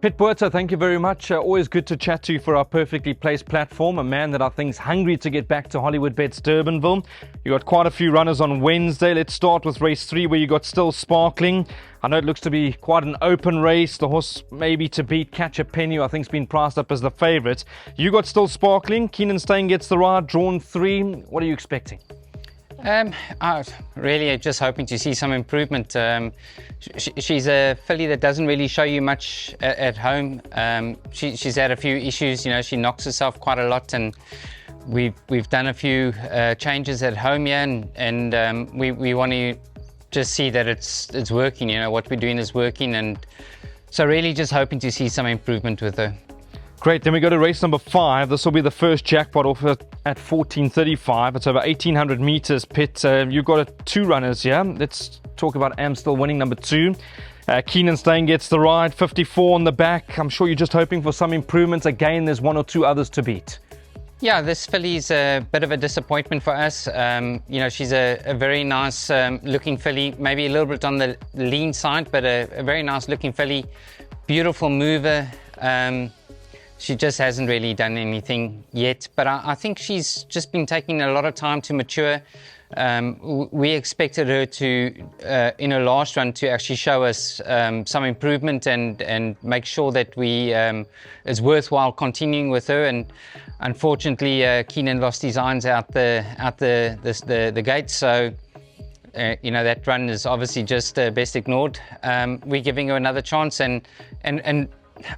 Piet Botha, thank you very much. Always good to chat to you for our perfectly placed platform. A man that I think is hungry to get back to Hollywoodbets Durbanville. You got quite a few runners on Wednesday. Let's start with race 3, where you got Still Sparkling. I know it looks to be quite an open race. The horse maybe to beat, Catch a Penny, I think has been priced up as the favourite. You got Still Sparkling. Keenan Steyn gets the ride, drawn 3. What are you expecting? Really just hoping to see some improvement. She's a filly that doesn't really show you much at home. She's had a few issues, she knocks herself quite a lot, and we've done a few changes at home here, and we want to just see that it's working, what we're doing is working, and so really just hoping to see some improvement with her. Great, then we go to race number 5. This will be the first jackpot offer at 14.35. It's over 1,800 meters, Piet. You've got 2 runners here. Let's talk about Amstel winning number 2. Keenan Steyn gets the ride, 54 on the back. I'm sure you're just hoping for some improvements. Again, there's 1 or 2 others to beat. Yeah, this filly's a bit of a disappointment for us. She's a very nice looking filly, maybe a little bit on the lean side, but a very nice looking filly. Beautiful mover. She just hasn't really done anything yet, but I think she's just been taking a lot of time to mature. We expected her to, in her last run, to actually show us some improvement and make sure that it's worthwhile continuing with her. And unfortunately, Keenan lost his irons out the gate, so that run is obviously just best ignored. We're giving her another chance, and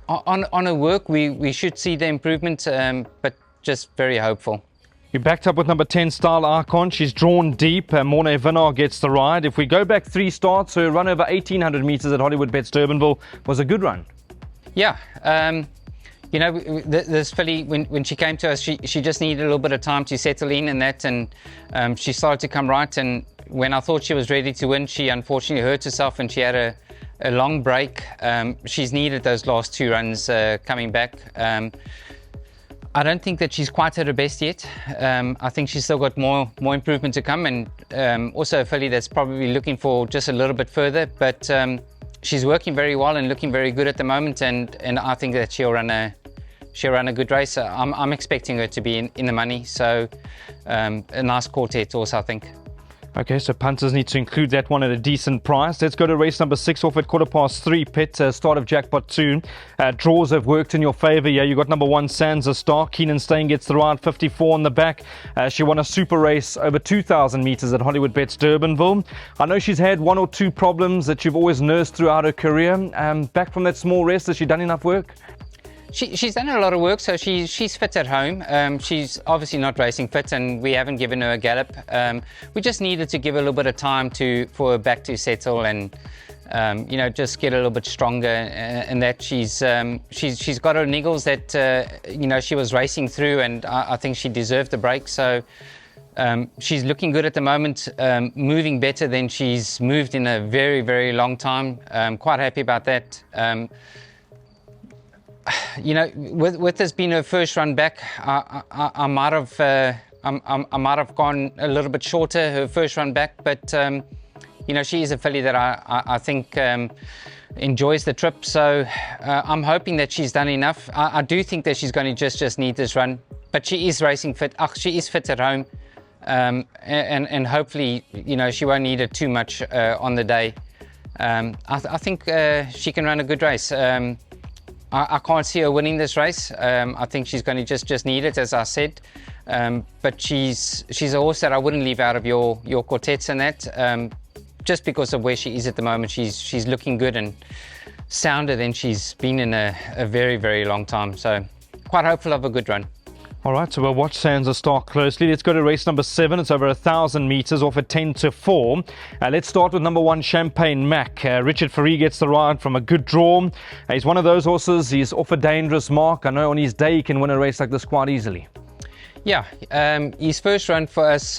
on her work, we should see the improvement, but just very hopeful. You backed up with number 10, Style Icon. She's drawn deep. Morne Vinnar gets the ride. If we go back 3 starts, her run over 1,800 meters at Hollywoodbets Durbanville was a good run. Yeah. This filly, when she came to us, she just needed a little bit of time to settle in and that, and she started to come right. And when I thought she was ready to win, she unfortunately hurt herself, and she had a long break. She's needed those last 2 runs coming back. I don't think that she's quite at her best yet. I think she's still got more improvement to come, and also a filly that's probably looking for just a little bit further, but she's working very well and looking very good at the moment, and I think that she'll run a good race. I'm expecting her to be in the money, so a nice quartet also, I think. Okay, so punters need to include that one at a decent price. Let's go to race number 6 off at 3:15, Piet. Start of jackpot 2. Draws have worked in your favour. Yeah, you got number 1, Sansa Star. Keenan Steyn gets the ride, 54 on the back. She won a super race over 2,000 metres at Hollywoodbets Durbanville. I know she's had 1 or 2 problems that you've always nursed throughout her career. Back from that small rest, has she done enough work? She's done a lot of work, so she's fit at home. She's obviously not racing fit, and we haven't given her a gallop. We just needed to give her a little bit of time for her back to settle and just get a little bit stronger. And that she's got her niggles that she was racing through, and I think she deserved the break. So she's looking good at the moment, moving better than she's moved in a very, very long time. Quite happy about that. With this being her first run back, I might have gone a little bit shorter her first run back, but she is a filly that I think enjoys the trip, so I'm hoping that she's done enough. I do think that she's going to just need this run, but she is racing fit. She is fit at home, and hopefully she won't need it too much on the day. I think she can run a good race. I can't see her winning this race. I think she's going to just need it, as I said. But she's a horse that I wouldn't leave out of your quartets and that. Just because of where she is at the moment, she's looking good and sounder than she's been in a very, very long time. So quite hopeful of a good run. All right, so we'll watch Sansa Star closely. Let's go to race number 7. It's over 1,000 metres, off at 10-4. Let's start with number 1, Champagne Mac. Richard Fourie gets the ride from a good draw. He's one of those horses. He's off a dangerous mark. I know on his day he can win a race like this quite easily. Yeah, his first run for us,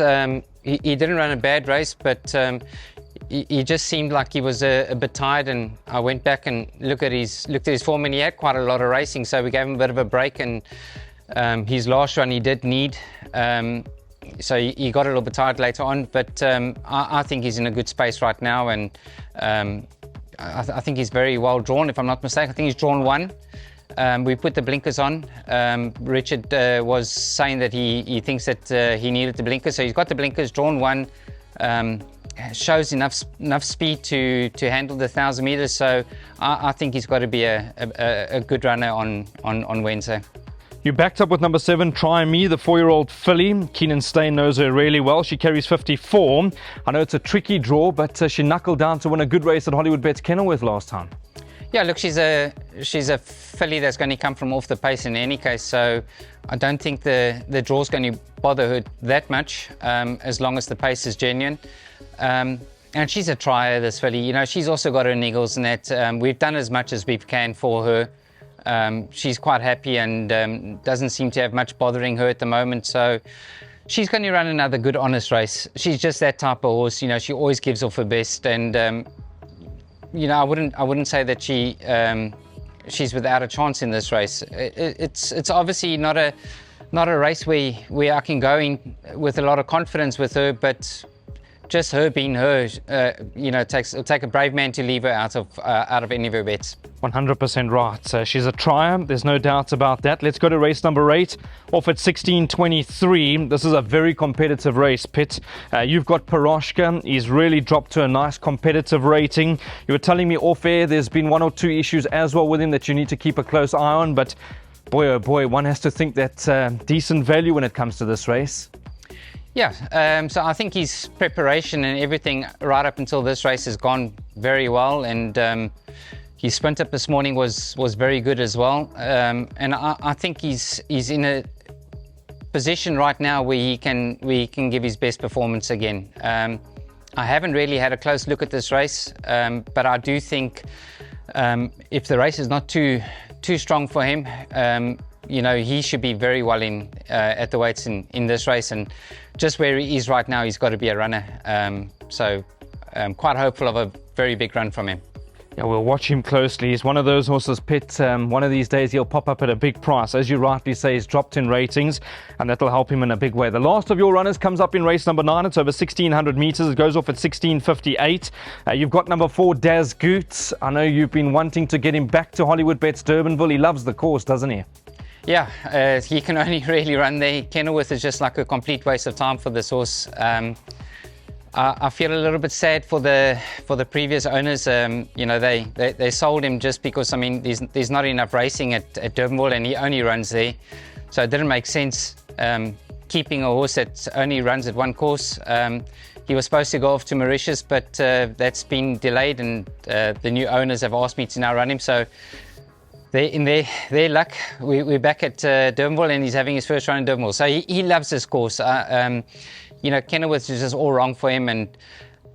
he didn't run a bad race, but he just seemed like he was a bit tired, and I went back and looked at his form, and he had quite a lot of racing, so we gave him a bit of a break. And his last run he did need, so he got a little bit tired later on, but I think he's in a good space right now, and I think he's very well drawn, if I'm not mistaken. I think he's drawn 1. We put the blinkers on. Richard was saying that he thinks that he needed the blinkers, so he's got the blinkers, drawn 1. Shows enough speed to handle the 1,000 meters. So I think he's got to be a good runner on Wednesday. You backed up with number 7, Try Me, the 4-year-old filly. Keenan Steyn knows her really well. She carries 54. I know it's a tricky draw, but she knuckled down to win a good race at Hollywoodbets Kenilworth last time. Yeah, look, she's a filly that's going to come from off the pace in any case, so I don't think the draw's going to bother her that much, as long as the pace is genuine. And she's a trier, this filly. You know, she's also got her niggles in that. We've done as much as we can for her. She's quite happy and doesn't seem to have much bothering her at the moment, so she's going to run another good, honest race. She's just that type of horse. You know, she always gives off her best, and you know, I wouldn't say that she's without a chance in this race. It's obviously not a race where I can go in with a lot of confidence with her, but just her being her, you know, it'll take a brave man to leave her out of any of her bets. 100% right. She's a trier. There's no doubt about that. Let's go to race number 8, off at 16:23. This is a very competitive race, Piet. You've got Piroshka. He's really dropped to a nice competitive rating. You were telling me off air there's been 1 or 2 issues as well with him that you need to keep a close eye on, but boy, oh boy, one has to think that decent value when it comes to this race. Yeah, so I think his preparation and everything right up until this race has gone very well, and his sprint up this morning was very good as well. And I think he's in a position right now where he can give his best performance again. I haven't really had a close look at this race, but I do think if the race is not too strong for him, you know, he should be very well in at the weights in this race, and just where he is right now, he's got to be a runner. So I'm quite hopeful of a very big run from him. Yeah, we'll watch him closely. He's one of those horses, Piet. One of these days he'll pop up at a big price. As you rightly say, he's dropped in ratings, and that'll help him in a big way. The last of your runners comes up in race number 9. It's over 1,600 meters. It goes off at 16:58. You've got number 4, Daz Goot. I know you've been wanting to get him back to Hollywoodbets Durbanville. He loves the course, doesn't he? Yeah, he can only really run there. Kenilworth is just like a complete waste of time for this horse. I feel a little bit sad for the previous owners. You know, they sold him just because, I mean, there's not enough racing at Durbanville, and he only runs there, so it didn't make sense keeping a horse that only runs at one course. He was supposed to go off to Mauritius, but that's been delayed, and the new owners have asked me to now run him. So in their luck, we're back at Durbanville, and he's having his first run in Durbanville. So he loves this course. You know, Kenilworth is just all wrong for him, and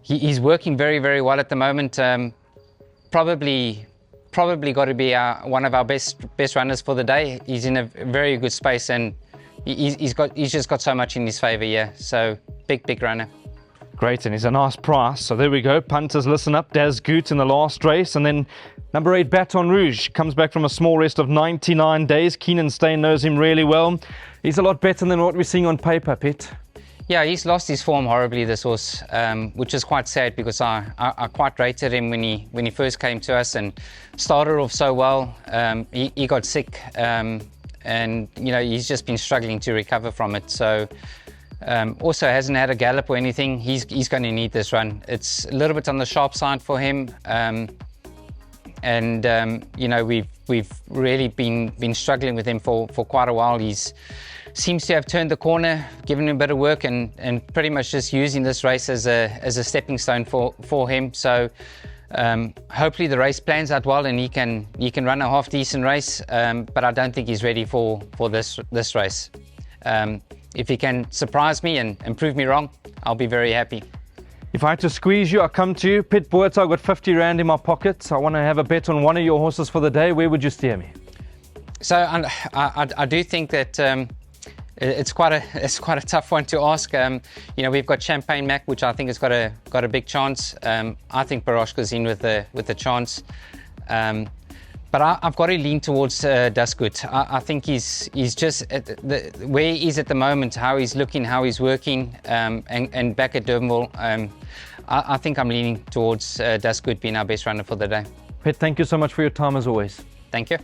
he's working very, very well at the moment. Probably got to be one of our best runners for the day. He's in a very good space, and he's just got so much in his favour. Yeah, so big runner. Great, and he's a nice price. So there we go. Punters, listen up. Daz Goot in the last race, and then number 8, Baton Rouge, comes back from a small rest of 99 days. Keenan Steyn knows him really well. He's a lot better than what we're seeing on paper, Piet. Yeah, he's lost his form horribly, this horse, which is quite sad, because I quite rated him when he first came to us and started off so well. He got sick, and you know, he's just been struggling to recover from it. So also hasn't had a gallop or anything. He's going to need this run. It's a little bit on the sharp side for him, and you know, we've really been struggling with him for quite a while. He's seems to have turned the corner, given him a bit of work, and pretty much just using this race as a stepping stone for him. So hopefully the race plans out well, and he can run a half decent race. But I don't think he's ready for this race. If he can surprise me and prove me wrong, I'll be very happy. If I had to squeeze you, I'll come to you. Piet Botha, I've got 50 Rand in my pocket. I want to have a bet on one of your horses for the day. Where would you steer me? So I do think that it's quite a tough one to ask. You know, we've got Champagne Mac, which I think has got a big chance. I think Piroshka's in with the chance. But I've got to lean towards Daz Goot. I think he's just where he is at the moment, how he's looking, how he's working, and back at Durbanville. I think I'm leaning towards Das Good being our best runner for the day. Piet, thank you so much for your time as always. Thank you.